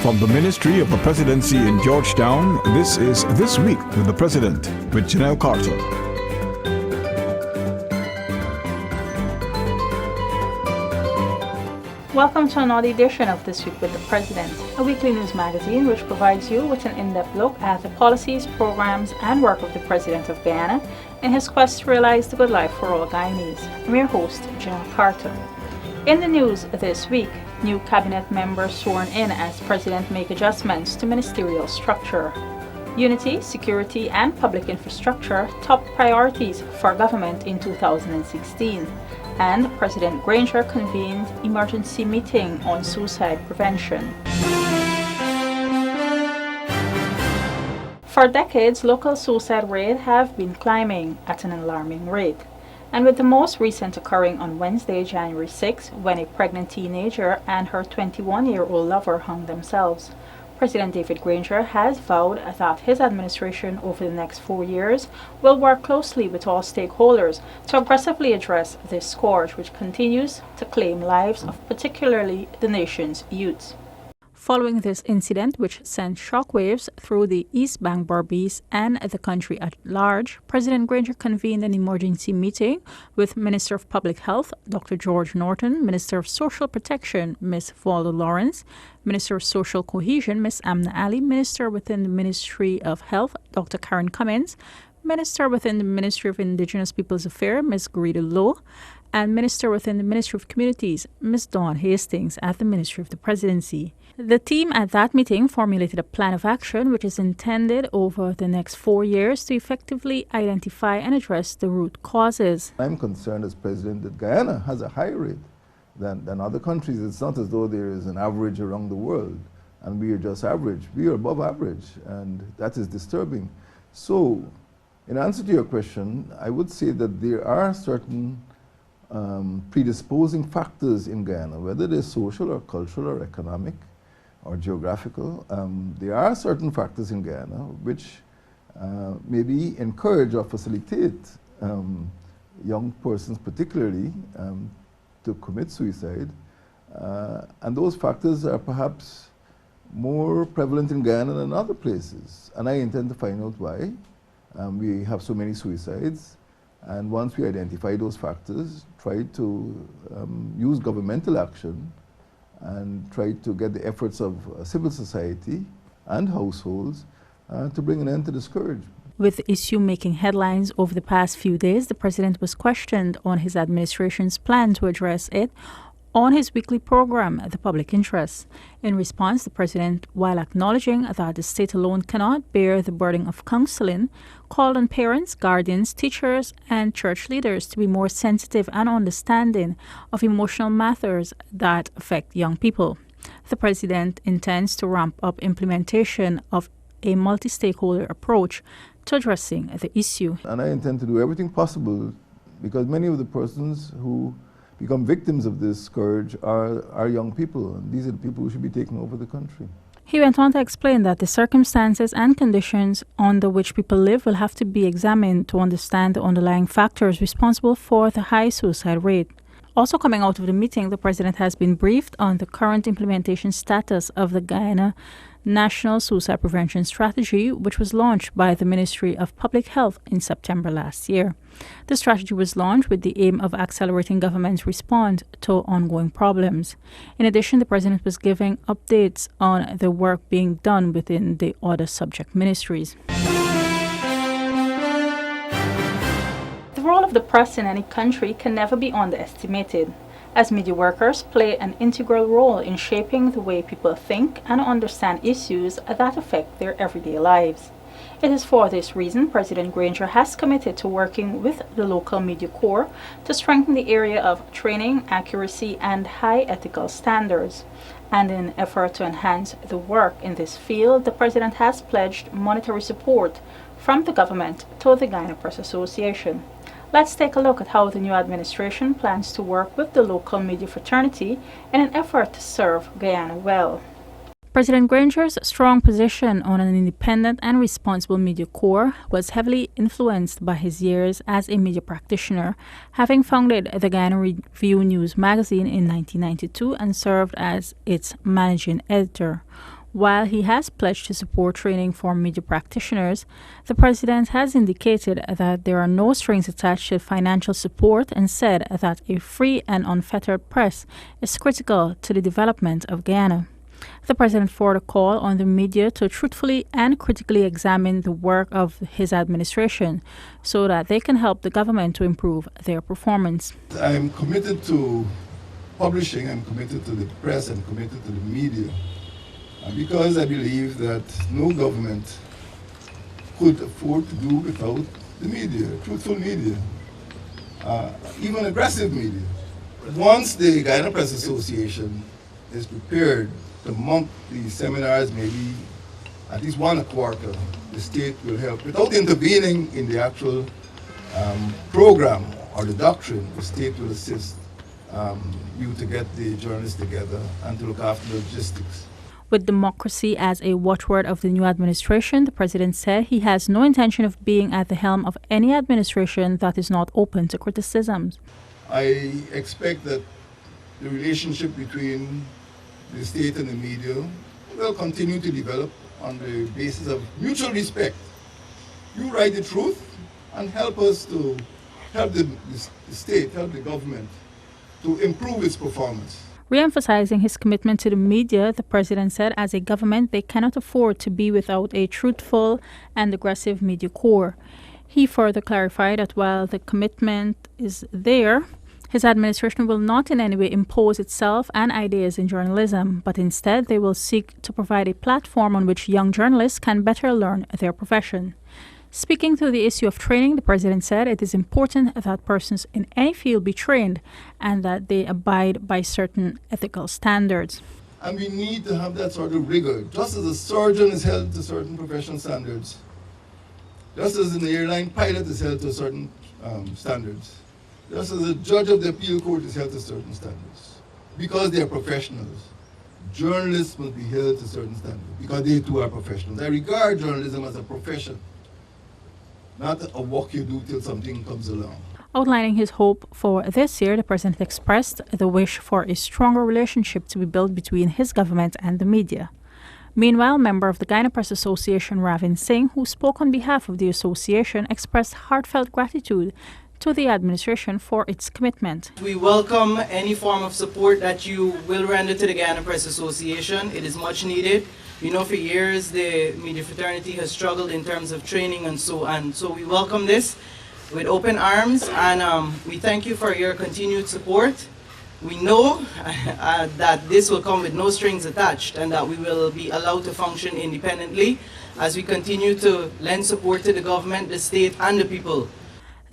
From the Ministry of the Presidency in Georgetown, this is This Week with the President, with Janelle Carter. Welcome to another edition of This Week with the President, a weekly news magazine which provides you with an in-depth look at the policies, programs, and work of the President of Guyana in his quest to realize the good life for all Guyanese. I'm your host, Janelle Carter. In the news this week, new cabinet members sworn in as President make adjustments to ministerial structure. Unity, security, and public infrastructure top priorities for government in 2016. And President Granger convened emergency meeting on suicide prevention. For decades, local suicide rates have been climbing at an alarming rate. And with the most recent occurring on Wednesday, January 6, when a pregnant teenager and her 21-year-old lover hung themselves. President David Granger has vowed that his administration over the next 4 years will work closely with all stakeholders to aggressively address this scourge which continues to claim lives of particularly the nation's youths. Following this incident, which sent shockwaves through the East Bank Barbies and the country at large, President Granger convened an emergency meeting with Minister of Public Health, Dr. George Norton, Minister of Social Protection, Ms. Valda Lawrence, Minister of Social Cohesion, Ms. Amna Ali, Minister within the Ministry of Health, Dr. Karen Cummins, Minister within the Ministry of Indigenous Peoples Affairs, Ms. Greta Lowe, and Minister within the Ministry of Communities, Ms. Dawn Hastings, at the Ministry of the Presidency. The team at that meeting formulated a plan of action which is intended over the next 4 years to effectively identify and address the root causes. I'm concerned as President that Guyana has a higher rate than other countries. It's not as though there is an average around the world and we are just average. We are above average, and that is disturbing. So, in answer to your question, I would say that there are certain predisposing factors in Guyana, whether they're social or cultural or economic or geographical. There are certain factors in Guyana which maybe encourage or facilitate young persons particularly to commit suicide. And those factors are perhaps more prevalent in Guyana than other places. And I intend to find out why we have so many suicides. And once we identify those factors, try to use governmental action and try to get the efforts of civil society and households to bring an end to the scourge. With the issue making headlines over the past few days, the President was questioned on his administration's plan to address it on his weekly program, The Public Interest. In response, the President, while acknowledging that the state alone cannot bear the burden of counseling, called on parents, guardians, teachers, and church leaders to be more sensitive and understanding of emotional matters that affect young people. The President intends to ramp up implementation of a multi-stakeholder approach to addressing the issue. And I intend to do everything possible, because many of the persons who become victims of this scourge are young people, and these are the people who should be taking over the country. He went on to explain that the circumstances and conditions under which people live will have to be examined to understand the underlying factors responsible for the high suicide rate. Also coming out of the meeting, the President has been briefed on the current implementation status of the Guyana National Suicide Prevention Strategy, which was launched by the Ministry of Public Health in September last year. The strategy was launched with the aim of accelerating government's response to ongoing problems. In addition, the President was giving updates on the work being done within the other subject ministries. The role of the press in any country can never be underestimated, as media workers play an integral role in shaping the way people think and understand issues that affect their everyday lives. It is for this reason President Granger has committed to working with the local media corps to strengthen the area of training, accuracy, and high ethical standards. And in an effort to enhance the work in this field, the President has pledged monetary support from the government to the Guyana Press Association. Let's take a look at how the new administration plans to work with the local media fraternity in an effort to serve Guyana well. President Granger's strong position on an independent and responsible media corps was heavily influenced by his years as a media practitioner, having founded the Guyana Review News magazine in 1992 and served as its managing editor. While he has pledged to support training for media practitioners, the president has indicated that there are no strings attached to financial support and said that a free and unfettered press is critical to the development of Guyana. The president forwarded a call on the media to truthfully and critically examine the work of his administration so that they can help the government to improve their performance. I'm committed to publishing, I'm committed to the press, I'm committed to the media. Because I believe that no government could afford to do without the media, truthful media, even aggressive media. Once the Guyana Press Association is prepared to mount these seminars, maybe at least one a quarter, the state will help. Without intervening in the actual program or the doctrine, the state will assist you to get the journalists together and to look after the logistics. With democracy as a watchword of the new administration, the president said he has no intention of being at the helm of any administration that is not open to criticisms. I expect that the relationship between the state and the media will continue to develop on the basis of mutual respect. You write the truth and help us to help the state, help the government to improve its performance. Re-emphasizing his commitment to the media, the president said as a government they cannot afford to be without a truthful and aggressive media corps. He further clarified that while the commitment is there, his administration will not in any way impose itself and ideas in journalism, but instead they will seek to provide a platform on which young journalists can better learn their profession. Speaking to the issue of training, the president said it is important that persons in any field be trained and that they abide by certain ethical standards. And we need to have that sort of rigor. Just as a surgeon is held to certain professional standards, just as an airline pilot is held to certain standards, just as a judge of the appeal court is held to certain standards, because they are professionals, journalists must be held to certain standards, because they too are professionals. I regard journalism as a profession, not a walk you do till something comes along. Outlining his hope for this year, the president expressed the wish for a stronger relationship to be built between his government and the media. Meanwhile, member of the Guyana Press Association, Ravin Singh, who spoke on behalf of the association, expressed heartfelt gratitude to the administration for its commitment. We welcome any form of support that you will render to the Guyana Press Association. It is much needed. You know, for years the media fraternity has struggled in terms of training and so on. So we welcome this with open arms, and we thank you for your continued support. We know that this will come with no strings attached and that we will be allowed to function independently as we continue to lend support to the government, the state, and the people.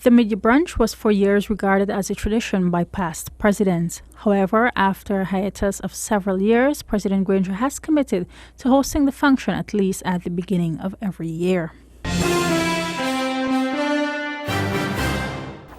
The media brunch was for years regarded as a tradition by past presidents. However, after a hiatus of several years, President Granger has committed to hosting the function at least at the beginning of every year.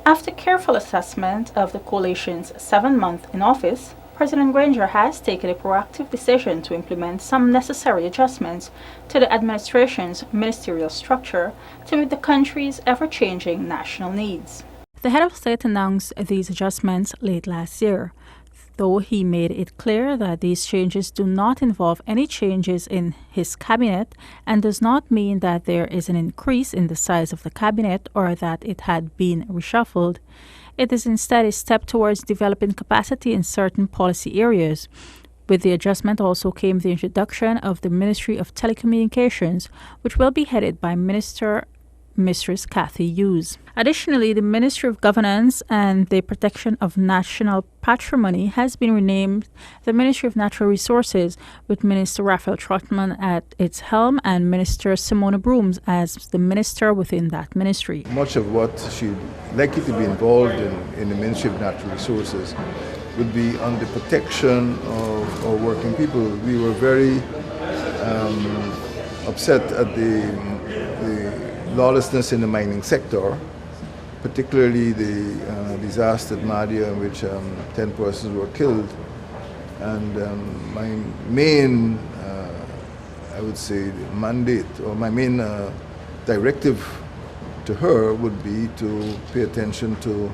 After careful assessment of the coalition's 7 months in office, President Granger has taken a proactive decision to implement some necessary adjustments to the administration's ministerial structure to meet the country's ever-changing national needs. The head of state announced these adjustments late last year, though he made it clear that these changes do not involve any changes in his cabinet and does not mean that there is an increase in the size of the cabinet or that it had been reshuffled. It is instead a step towards developing capacity in certain policy areas. With the adjustment also came the introduction of the Ministry of Telecommunications, which will be headed by Mistress Cathy Hughes. Additionally, the Ministry of Governance and the Protection of National Patrimony has been renamed the Ministry of Natural Resources, with Minister Raphael Trotman at its helm and Minister Simona Brooms as the minister within that ministry. Much of what she'd likely to be involved in the Ministry of Natural Resources would be on the protection of our working people. We were very upset at the lawlessness in the mining sector, particularly the disaster at Madia in which 10 persons were killed. And my main, I would say, mandate or my main directive to her would be to pay attention to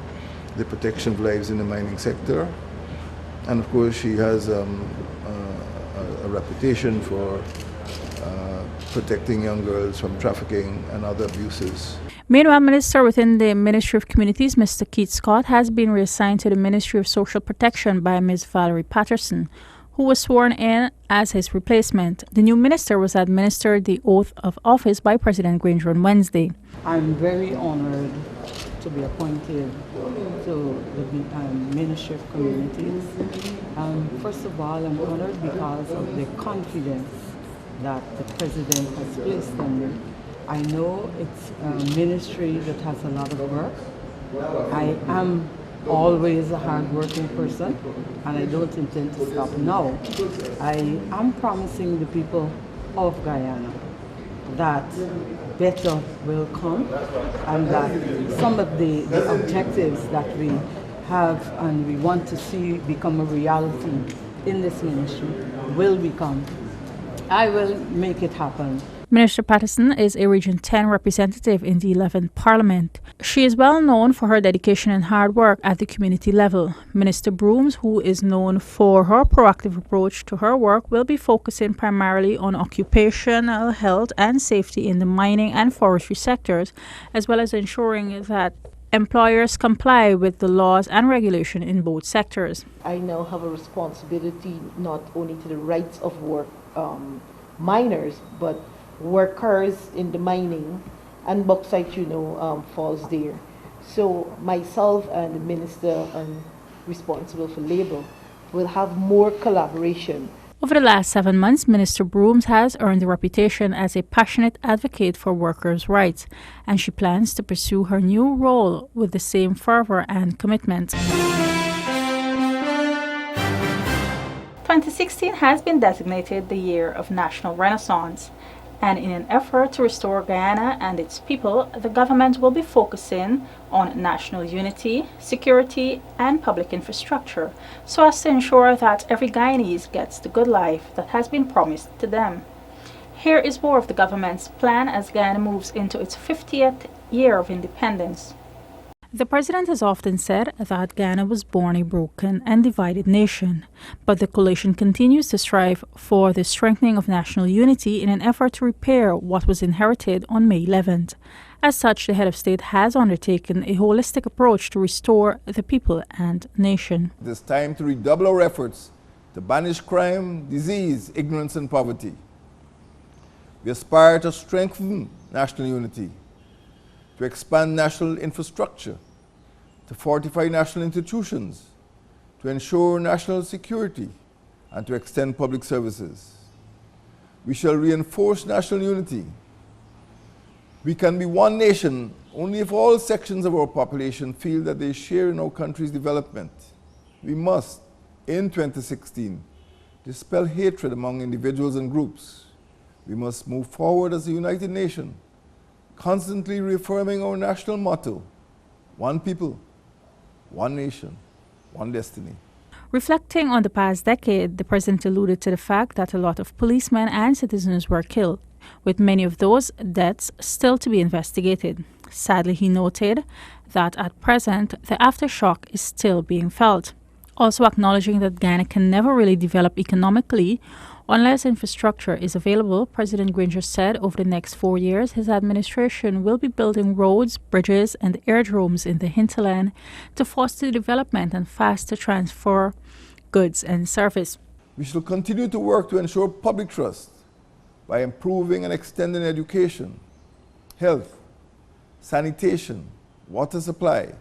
the protection of lives in the mining sector. And of course she has a a reputation for protecting young girls from trafficking and other abuses. Meanwhile, Minister within the Ministry of Communities, Mr. Keith Scott, has been reassigned to the Ministry of Social Protection by Ms. Valerie Patterson, who was sworn in as his replacement. The new minister was administered the oath of office by President Granger on Wednesday. I'm very honored to be appointed to the Ministry of Communities. First of all, I'm honored because of the confidence that the President has placed in me. I know it's a ministry that has a lot of work. I am always a hard-working person, and I don't intend to stop now. I am promising the people of Guyana that better will come, and that some of the objectives that we have and we want to see become a reality in this ministry will become. I will make it happen. Minister Patterson is a Region 10 representative in the 11th Parliament. She is well known for her dedication and hard work at the community level. Minister Brooms, who is known for her proactive approach to her work, will be focusing primarily on occupational health and safety in the mining and forestry sectors, as well as ensuring that employers comply with the laws and regulation in both sectors. I now have a responsibility not only to the rights of work miners, but workers in the mining, and bauxite, falls there. So myself and the minister responsible for labor will have more collaboration. Over the last 7 months, Minister Brooms has earned a reputation as a passionate advocate for workers' rights, and she plans to pursue her new role with the same fervor and commitment. 2016 has been designated the Year of National Renaissance, and in an effort to restore Guyana and its people, the government will be focusing on national unity, security, and public infrastructure, so as to ensure that every Guyanese gets the good life that has been promised to them. Here is more of the government's plan as Guyana moves into its 50th year of independence. The president has often said that Guyana was born a broken and divided nation, but the coalition continues to strive for the strengthening of national unity in an effort to repair what was inherited on May 11th. As such, the head of state has undertaken a holistic approach to restore the people and nation. It is time to redouble our efforts to banish crime, disease, ignorance, and poverty. We aspire to strengthen national unity, to expand national infrastructure, to fortify national institutions, to ensure national security, and to extend public services. We shall reinforce national unity. We can be one nation only if all sections of our population feel that they share in our country's development. We must, in 2016, dispel hatred among individuals and groups. We must move forward as a united nation, constantly reaffirming our national motto: one people, one nation, one destiny. Reflecting on the past decade, the president alluded to the fact that a lot of policemen and citizens were killed, with many of those deaths still to be investigated. Sadly, he noted that at present, the aftershock is still being felt. Also acknowledging that Guyana can never really develop economically unless infrastructure is available, President Granger said over the next 4 years, his administration will be building roads, bridges, and airdromes in the hinterland to foster development and faster transfer goods and service. We shall continue to work to ensure public trust by improving and extending education, health, sanitation, water supply,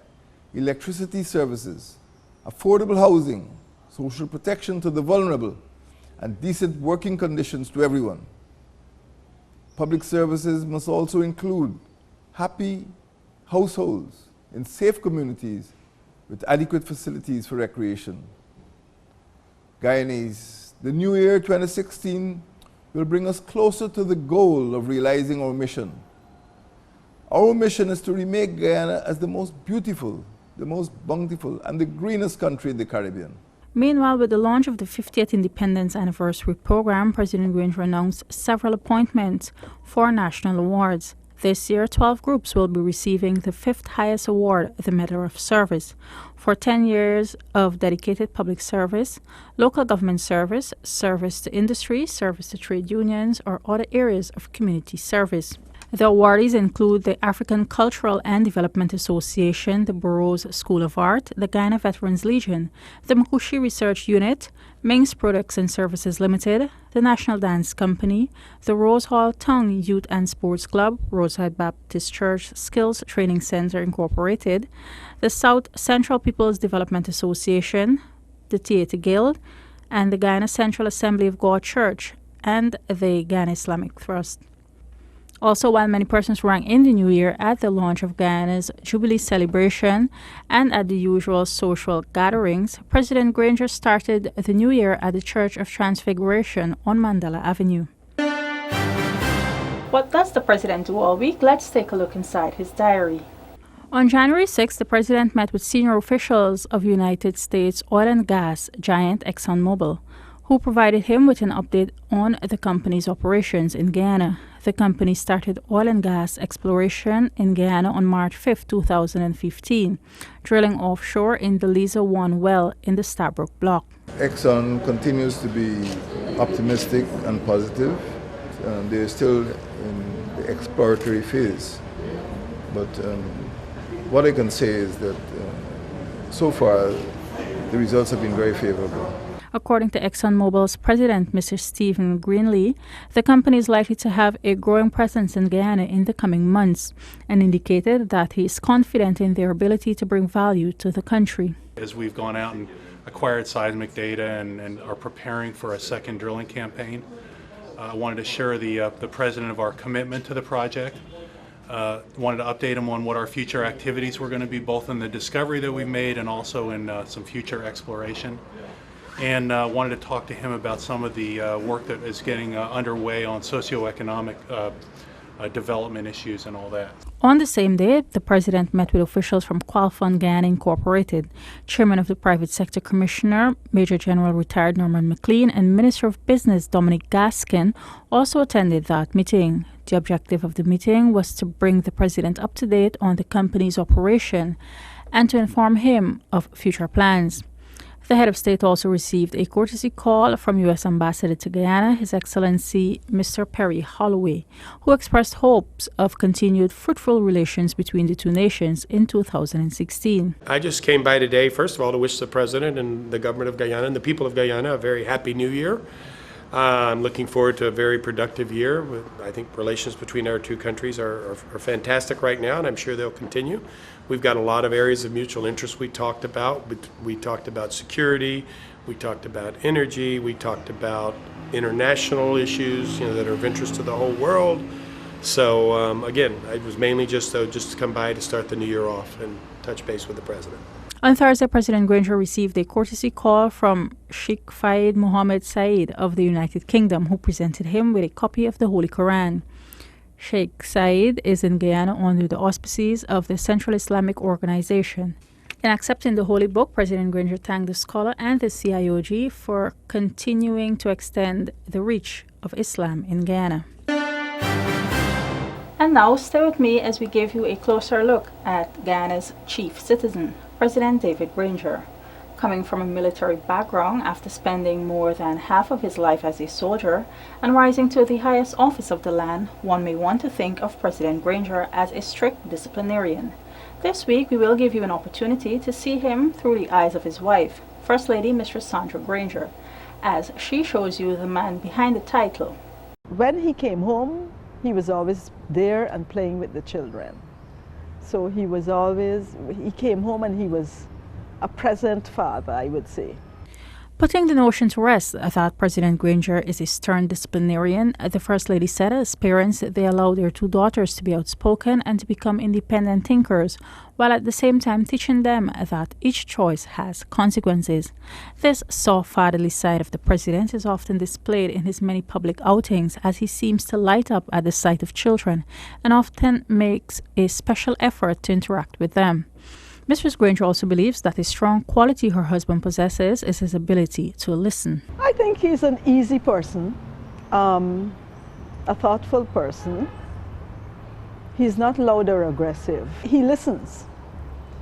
electricity services, affordable housing, social protection to the vulnerable, and decent working conditions to everyone. Public services must also include happy households in safe communities with adequate facilities for recreation. Guyanese, the new year 2016 will bring us closer to the goal of realizing our mission. Our mission is to remake Guyana as the most beautiful, the most bountiful, and the greenest country in the Caribbean. Meanwhile, with the launch of the 50th Independence Anniversary program, President Granger announced several appointments for national awards. This year, 12 groups will be receiving the fifth highest award, the Medal of Service, for 10 years of dedicated public service, local government service, service to industry, service to trade unions, or other areas of community service. The awardees include the African Cultural and Development Association, the Burroughs School of Art, the Guyana Veterans Legion, the Makushi Research Unit, Ming's Products and Services Limited, the National Dance Company, the Rose Hall Town Youth and Sports Club, Rosehead Baptist Church Skills Training Center Incorporated, the South Central People's Development Association, the Theatre Guild, and the Guyana Central Assembly of God Church, and the Guyana Islamic Trust. Also, while many persons rang in the new year at the launch of Guyana's Jubilee celebration and at the usual social gatherings, President Granger started the new year at the Church of Transfiguration on Mandela Avenue. What does the president do all week? Let's take a look inside his diary. On January 6, the president met with senior officials of United States oil and gas giant ExxonMobil, who provided him with an update on the company's operations in Guyana. The company started oil and gas exploration in Guyana on March 5, 2015, drilling offshore in the Liza-1 well in the Stabroek Block. Exxon continues to be optimistic and positive. They're still in the exploratory phase. But what I can say is that so far the results have been very favorable. According to ExxonMobil's president, Mr. Stephen Greenlee, the company is likely to have a growing presence in Guyana in the coming months, and indicated that he is confident in their ability to bring value to the country. As we've gone out and acquired seismic data and are preparing for a second drilling campaign, I wanted to share the president of our commitment to the project. Wanted to update him on what our future activities were going to be, both in the discovery that we've made and also in some future exploration. And wanted to talk to him about some of the work that is getting underway on socioeconomic development issues and all that. On the same day, the president met with officials from Qualfund Guyana Incorporated, chairman of the Private Sector Commissioner, Major General retired Norman McLean, and Minister of Business Dominic Gaskin also attended that meeting. The objective of the meeting was to bring the president up to date on the company's operation and to inform him of future plans. The head of state also received a courtesy call from U.S. Ambassador to Guyana, His Excellency Mr. Perry Holloway, who expressed hopes of continued fruitful relations between the two nations in 2016. I just came by today, first of all, to wish the President and the government of Guyana and the people of Guyana a very happy new year. I'm looking forward to a very productive year. I think relations between our two countries are fantastic right now, and I'm sure they'll continue. We've got a lot of areas of mutual interest we talked about. We talked about security, we talked about energy, we talked about international issues, that are of interest to the whole world. So again, it was mainly just to come by to start the new year off and touch base with the President. On Thursday, President Granger received a courtesy call from Sheikh Fayed Mohammed Said of the United Kingdom, who presented him with a copy of the Holy Quran. Sheikh Said is in Guyana under the auspices of the Central Islamic Organization. In accepting the Holy Book, President Granger thanked the scholar and the CIOG for continuing to extend the reach of Islam in Guyana. And now, stay with me as we give you a closer look at Guyana's chief citizen, President David Granger. Coming from a military background after spending more than half of his life as a soldier and rising to the highest office of the land, one may want to think of President Granger as a strict disciplinarian. This week, we will give you an opportunity to see him through the eyes of his wife, First Lady Mistress Sandra Granger, as she shows you the man behind the title. When he came home, he was always there and playing with the children. So he came home and he was a present father, I would say. Putting the notion to rest that President Granger is a stern disciplinarian, the First Lady said as parents they allow their two daughters to be outspoken and to become independent thinkers, while at the same time teaching them that each choice has consequences. This soft fatherly side of the president is often displayed in his many public outings, as he seems to light up at the sight of children and often makes a special effort to interact with them. Mrs. Granger also believes that a strong quality her husband possesses is his ability to listen. I think he's an easy person, a thoughtful person. He's not loud or aggressive. He listens.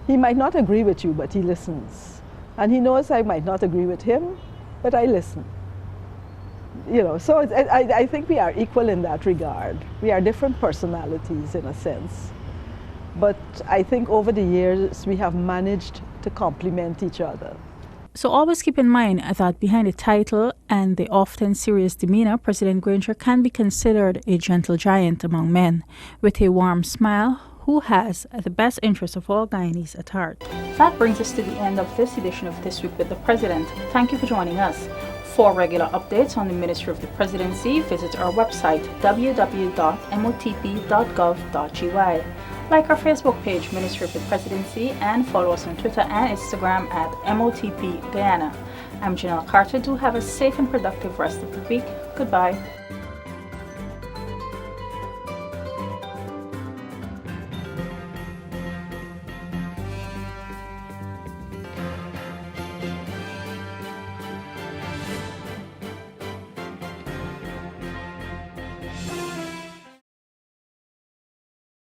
He might not agree with you, but he listens. And he knows I might not agree with him, but I listen. You know, so I think we are equal in that regard. We are different personalities in a sense. But I think over the years we have managed to complement each other. So always keep in mind that behind the title and the often serious demeanor, President Granger can be considered a gentle giant among men, with a warm smile, who has the best interests of all Guyanese at heart. That brings us to the end of this edition of This Week with the President. Thank you for joining us. For regular updates on the Ministry of the Presidency, visit our website www.motp.gov.gy. Like our Facebook page, Ministry of the Presidency, and follow us on Twitter and Instagram at MOTP Guyana. I'm Janelle Carter. Do have a safe and productive rest of the week. Goodbye.